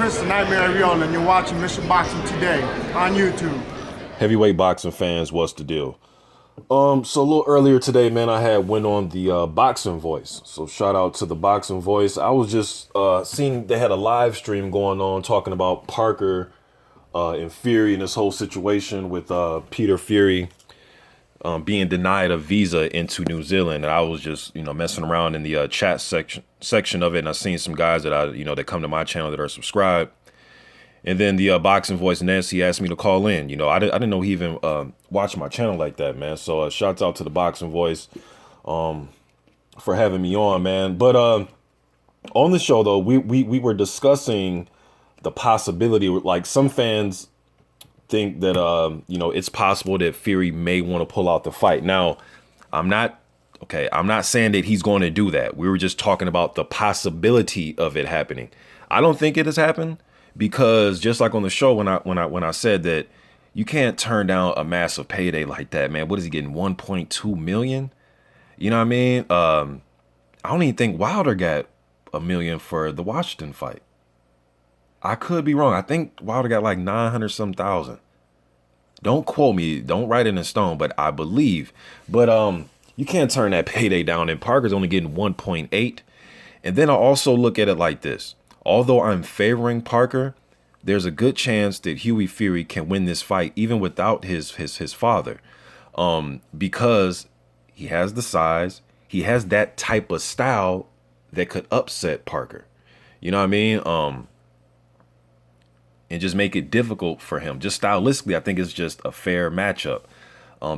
Chris the Nightmare Ariel, and you're watching Mission Boxing today on YouTube. Heavyweight boxing fans, what's the deal? So a little earlier today, man, I had went on the Boxing Voice. So shout out to the Boxing Voice. I was just seeing they had a live stream going on talking about Parker and Fury and this whole situation with Peter Fury being denied a visa into New Zealand. And I was just, messing around in the chat section of it, and I seen some guys that that come to my channel that are subscribed. And then the Boxing Voice Nancy asked me to call in. I didn't know he even watched my channel like that, man. So shouts out to the Boxing Voice for having me on, man. But on the show, though, we were discussing the possibility, like some fans think that, it's possible that Fury may want to pull out the fight. Now, I'm not saying that he's going to do that. We were just talking about the possibility of it happening. I don't think it has happened. Because just like on the show, when I said that you can't turn down a massive payday like that, man. What is he getting? 1.2 million? You know what I mean? I don't even think Wilder got $1 million for the Washington fight. I could be wrong. I think Wilder got like 900 some thousand. Don't quote me. Don't write it in stone, but I believe. But you can't turn that payday down. And Parker's only getting 1.8. And then I also look at it like this. Although I'm favoring Parker, there's a good chance that Hughie Fury can win this fight even without his father, because he has the size, he has that type of style that could upset Parker. You know what I mean? And just make it difficult for him. Just stylistically, I think it's just a fair matchup.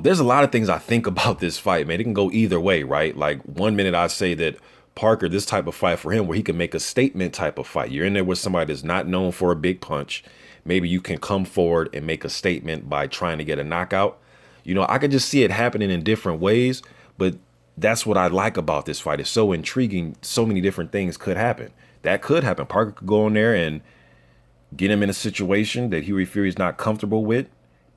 There's a lot of things I think about this fight, man. It can go either way, right? Like 1 minute I say that Parker, this type of fight for him where he can make a statement type of fight. You're in there with somebody that's not known for a big punch. Maybe you can come forward and make a statement by trying to get a knockout. I could just see it happening in different ways, but that's what I like about this fight. It's so intriguing. So many different things could happen. That could happen. Parker could go in there and get him in a situation that Hughie Fury is not comfortable with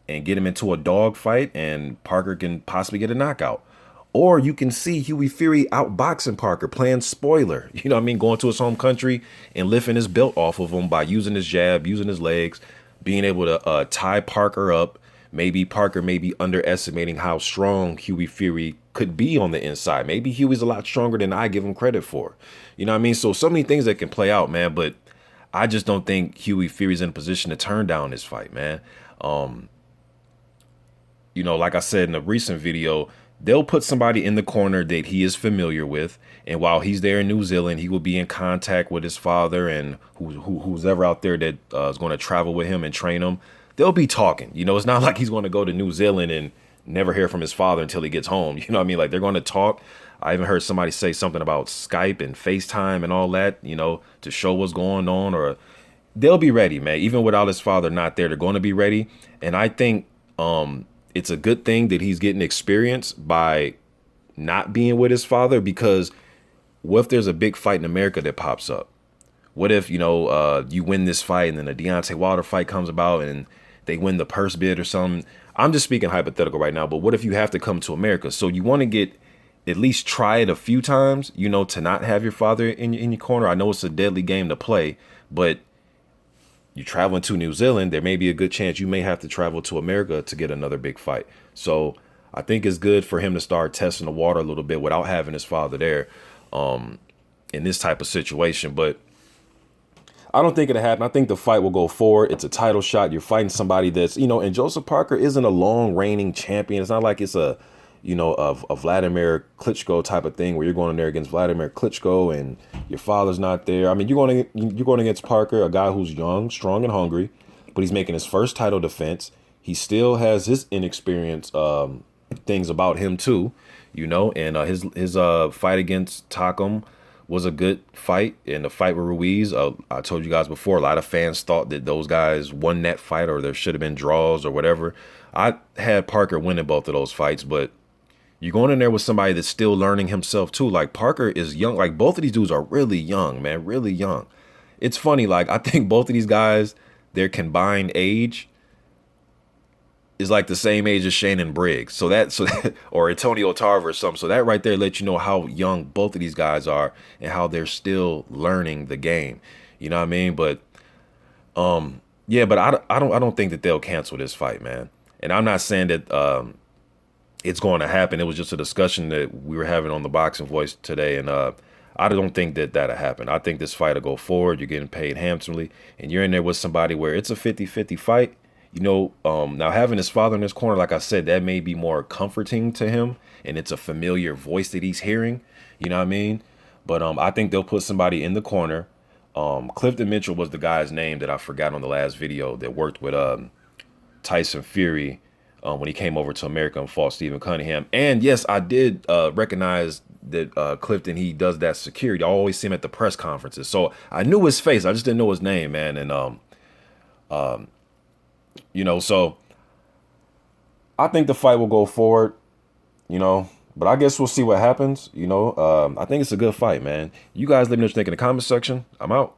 and get him into a dog fight, and Parker can possibly get a knockout. Or you can see Hughie Fury outboxing Parker, playing spoiler, going to his home country and lifting his belt off of him by using his jab, using his legs, being able to tie Parker up. Maybe Parker may be underestimating how strong Hughie Fury could be on the inside. Maybe Hughie's a lot stronger than I give him credit for. You know what I mean? So many things that can play out, man. But I just don't think Hughie Fury's in a position to turn down this fight, man. Like I said in a recent video, they'll put somebody in the corner that he is familiar with. And while he's there in New Zealand, he will be in contact with his father and who's ever out there that is going to travel with him and train him. They'll be talking. It's not like he's going to go to New Zealand and never hear from his father until he gets home. You know what I mean? Like, they're going to talk. I even heard somebody say something about Skype and FaceTime and all that, to show what's going on. Or they'll be ready, man. Even without his father not there, they're going to be ready. And I think it's a good thing that he's getting experience by not being with his father, because what if there's a big fight in America that pops up? What if, you win this fight and then a Deontay Wilder fight comes about and they win the purse bid or something? I'm just speaking hypothetical right now, but what if you have to come to America? So you want to at least try it a few times, to not have your father in your corner. I know it's a deadly game to play, but you're traveling to New Zealand, there may be a good chance you may have to travel to America to get another big fight. So I think it's good for him to start testing the water a little bit without having his father there in this type of situation. But I don't think it'll happen. I think the fight will go forward. It's a title shot. You're fighting somebody that's, and Joseph Parker isn't a long reigning champion. It's not like it's a Vladimir Klitschko type of thing where you're going in there against Vladimir Klitschko and your father's not there. I mean, you're going against Parker, a guy who's young, strong, and hungry, but he's making his first title defense. He still has his inexperience things about him too, and his fight against Takum was a good fight. And the fight with Ruiz, I told you guys before, a lot of fans thought that those guys won that fight or there should have been draws or whatever. I had Parker winning both of those fights, but you're going in there with somebody that's still learning himself too. Like, Parker is young. Like, both of these dudes are really young, man, really young. It's funny. Like, I think both of these guys, their combined age is like the same age as Shannon Briggs. So that or Antonio Tarver or something. So that right there lets you know how young both of these guys are and how they're still learning the game. You know what I mean? But Yeah, but I don't think that they'll cancel this fight, man. And I'm not saying that it's going to happen. It was just a discussion that we were having on the Boxing Voice today, and I don't think that that'll happen. I think this fight will go forward. You're getting paid handsomely, and you're in there with somebody where it's a 50-50 fight. Now having his father in his corner, like I said, that may be more comforting to him, and it's a familiar voice that he's hearing. You know what I mean? But I think they'll put somebody in the corner. Clifton Mitchell was the guy's name that I forgot on the last video that worked with Tyson Fury when he came over to America and fought Stephen Cunningham. And yes, I did recognize that Clifton, he does that security. I always see him at the press conferences. So I knew his face. I just didn't know his name, man. And, so I think the fight will go forward, but I guess we'll see what happens. I think it's a good fight, man. You guys let me know what you think in the comment section. I'm out.